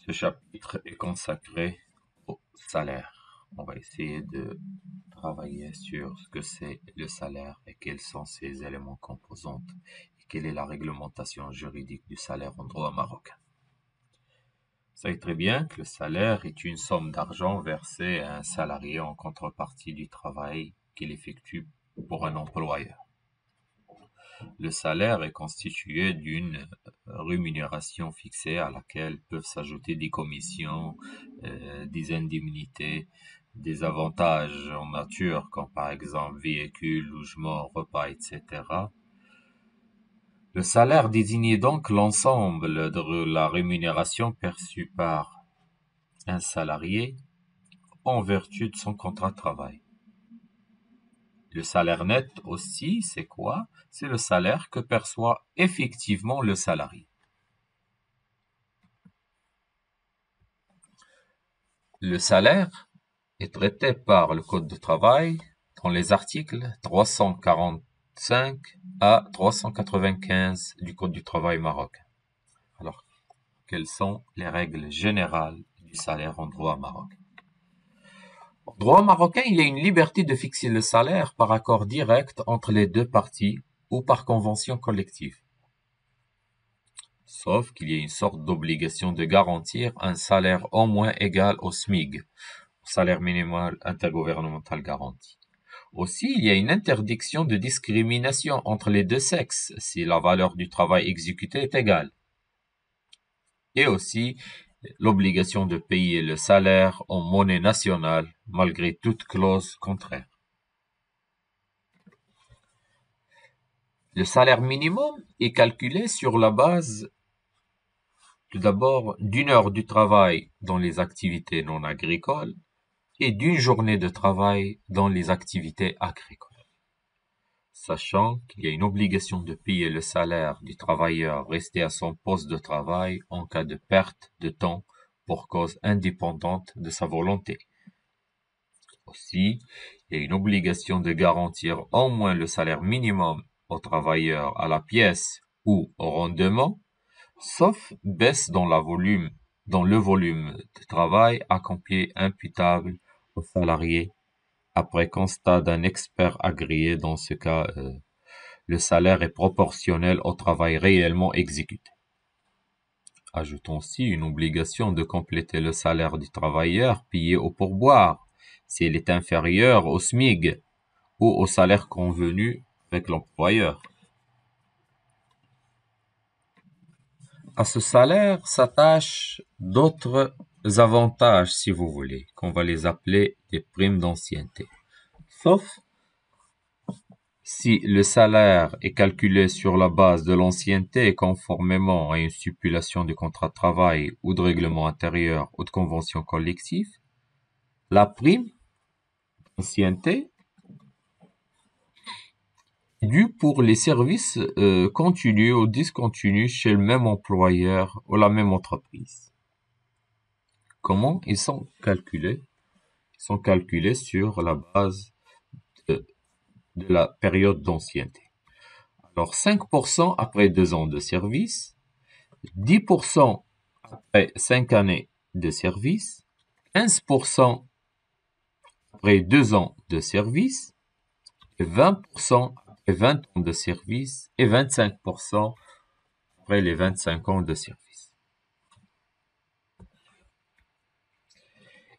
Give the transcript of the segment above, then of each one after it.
Ce chapitre est consacré au salaire. On va essayer de travailler sur ce que c'est le salaire et quels sont ses éléments composantes et quelle est la réglementation juridique du salaire en droit marocain. Vous savez très bien que le salaire est une somme d'argent versée à un salarié en contrepartie du travail qu'il effectue pour un employeur. Le salaire est constitué d'une rémunération fixée à laquelle peuvent s'ajouter des commissions, des indemnités, des avantages en nature comme par exemple véhicule, logement, repas, etc. Le salaire désignait donc l'ensemble de la rémunération perçue par un salarié en vertu de son contrat de travail. Le salaire net aussi, c'est quoi? C'est le salaire que perçoit effectivement le salarié. Le salaire est traité par le Code du travail dans les articles 345 à 395 du Code du travail marocain. Alors, quelles sont les règles générales du salaire en droit marocain? En droit marocain, il y a une liberté de fixer le salaire par accord direct entre les deux parties ou par convention collective. Sauf qu'il y a une sorte d'obligation de garantir un salaire au moins égal au SMIG, au salaire minimal intergouvernemental garanti. Aussi, il y a une interdiction de discrimination entre les deux sexes si la valeur du travail exécuté est égale. Et aussi, l'obligation de payer le salaire en monnaie nationale malgré toute clause contraire. Le salaire minimum est calculé sur la base tout d'abord d'une heure du travail dans les activités non agricoles et d'une journée de travail dans les activités agricoles. Sachant qu'il y a une obligation de payer le salaire du travailleur resté à son poste de travail en cas de perte de temps pour cause indépendante de sa volonté. Aussi, il y a une obligation de garantir au moins le salaire minimum au travailleur à la pièce ou au rendement, sauf baisse dans le volume de travail accompli imputable au salarié après constat d'un expert agréé. Dans ce cas, le salaire est proportionnel au travail réellement exécuté. Ajoutons aussi une obligation de compléter le salaire du travailleur payé au pourboire, s'il est inférieur au SMIG ou au salaire convenu avec l'employeur. À ce salaire s'attachent d'autres avantages, si vous voulez, qu'on va les appeler des primes d'ancienneté. Sauf si le salaire est calculé sur la base de l'ancienneté conformément à une stipulation du contrat de travail ou de règlement intérieur ou de convention collective, la prime d'ancienneté est due pour les services continus ou discontinus chez le même employeur ou la même entreprise. Comment ils sont calculés? Ils sont calculés sur la base de la période d'ancienneté. Alors 5% après 2 ans de service, 10% après 5 années de service, 15% après 2 ans de service, et 20% après 20 ans de service, et 25% après les 25 ans de service.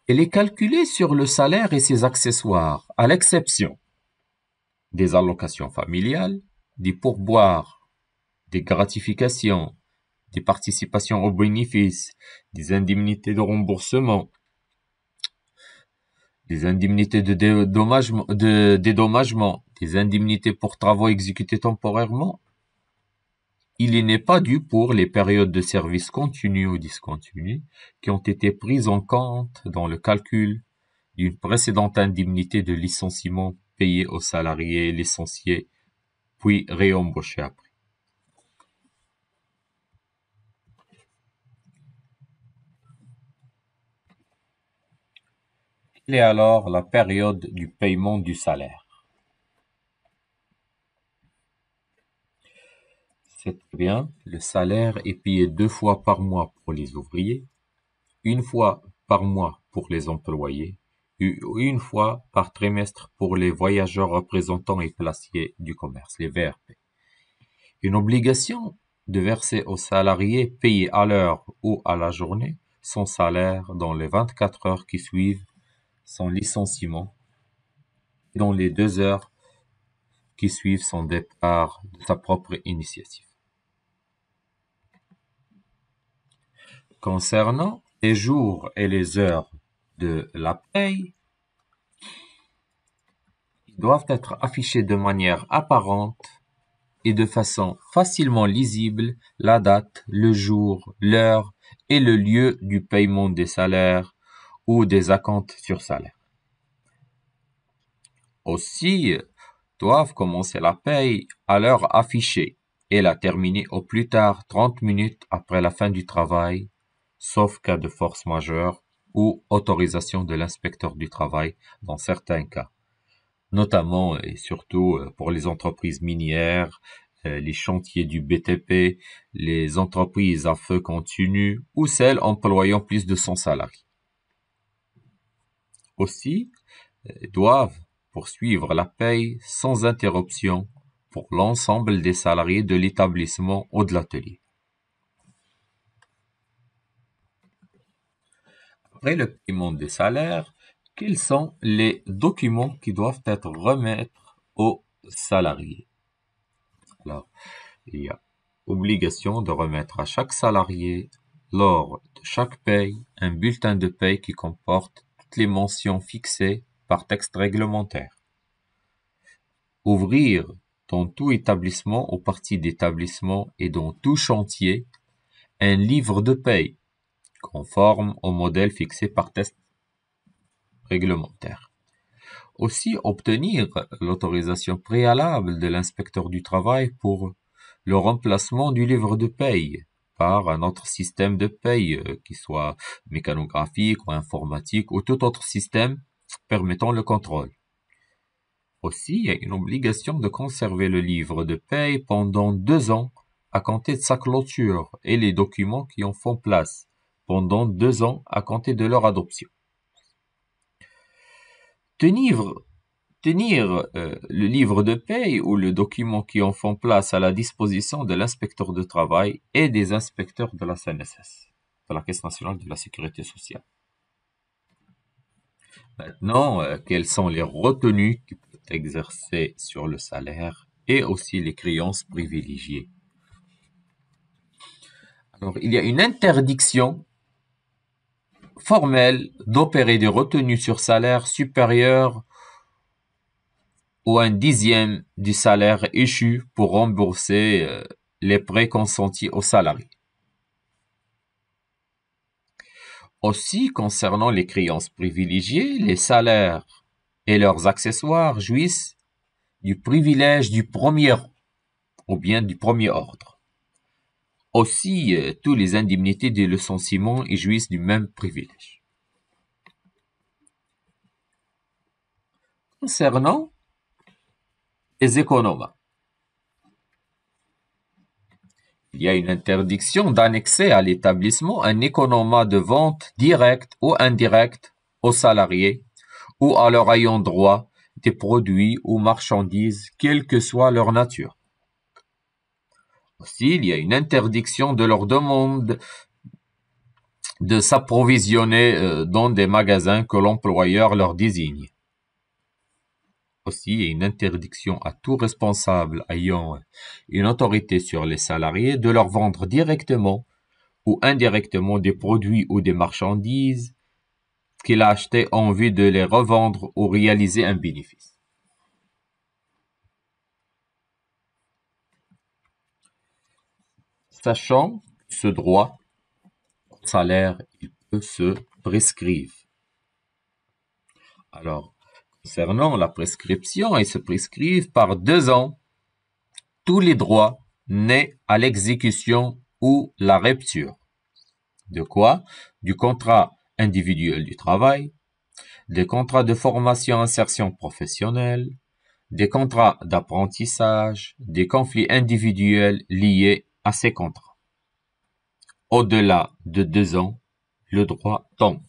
Elle est calculée sur le salaire et ses accessoires, à l'exception des allocations familiales, des pourboires, des gratifications, des participations aux bénéfices, des indemnités de remboursement, des indemnités de dédommagement, des indemnités pour travaux exécutés temporairement. Il n'est pas dû pour les périodes de service continu ou discontinu qui ont été prises en compte dans le calcul d'une précédente indemnité de licenciement payée aux salariés licenciés puis réembauchés après. Quelle est alors la période du paiement du salaire? C'est très bien, le salaire est payé 2 fois par mois pour les ouvriers une fois par mois pour les employés et une fois par trimestre pour les voyageurs représentants et placiers du commerce, les VRP. Une obligation de verser aux salariés payés à l'heure ou à la journée son salaire dans les 24 heures qui suivent son licenciement et dans les 2 heures qui suivent son départ de sa propre initiative. Concernant les jours et les heures de la paye, ils doivent être affichés de manière apparente et de façon facilement lisible la date, le jour, l'heure et le lieu du paiement des salaires ou des acomptes sur salaire. Aussi, doivent commencer la paye à l'heure affichée et la terminer au plus tard 30 minutes après la fin du travail, sauf cas de force majeure ou autorisation de l'inspecteur du travail dans certains cas, notamment et surtout pour les entreprises minières, les chantiers du BTP, les entreprises à feu continu ou celles employant plus de 100 salariés. Aussi, doivent poursuivre la paye sans interruption pour l'ensemble des salariés de l'établissement ou de l'atelier. Après le paiement des salaires, quels sont les documents qui doivent être remis aux salariés? Alors, il y a obligation de remettre à chaque salarié, lors de chaque paye, un bulletin de paye qui comporte toutes les mentions fixées par texte réglementaire. Ouvrir dans tout établissement ou partie d'établissement et dans tout chantier un livre de paye conforme au modèle fixé par texte réglementaire. Aussi, obtenir l'autorisation préalable de l'inspecteur du travail pour le remplacement du livre de paye par un autre système de paye, qui soit mécanographique ou informatique ou tout autre système permettant le contrôle. Aussi, il y a une obligation de conserver le livre de paye pendant 2 ans à compter de sa clôture et les documents qui en font place pendant 2 ans à compter de leur adoption. Tenir le livre de paye ou le document qui en font place à la disposition de l'inspecteur de travail et des inspecteurs de la CNSS, de la Caisse nationale de la sécurité sociale. Maintenant, quelles sont les retenues qui peuvent être exercées sur le salaire et aussi les créances privilégiées? Alors, il y a une interdiction formelle d'opérer des retenues sur salaire supérieures ou 1/10 du salaire échu pour rembourser les prêts consentis aux salariés. Aussi, concernant les créances privilégiées, les salaires et leurs accessoires jouissent du privilège du premier rang, ou bien du premier ordre. Aussi, tous les indemnités de licenciement y jouissent du même privilège. Concernant les économas, il y a une interdiction d'annexer à l'établissement un économa de vente directe ou indirecte aux salariés ou à leur ayant droit des produits ou marchandises, quelle que soit leur nature. Aussi, il y a une interdiction de leur demande de s'approvisionner dans des magasins que l'employeur leur désigne. Aussi, il y a une interdiction à tout responsable ayant une autorité sur les salariés de leur vendre directement ou indirectement des produits ou des marchandises qu'il a achetés en vue de les revendre ou réaliser un bénéfice. Sachant que ce droit au salaire, il peut se prescrire. Alors, concernant la prescription, ils se prescrivent par 2 ans tous les droits nés à l'exécution ou la rupture. De quoi? Du contrat individuel du travail, des contrats de formation-insertion professionnelle, des contrats d'apprentissage, des conflits individuels liés à ces contrats. Au-delà de 2 ans, le droit tombe.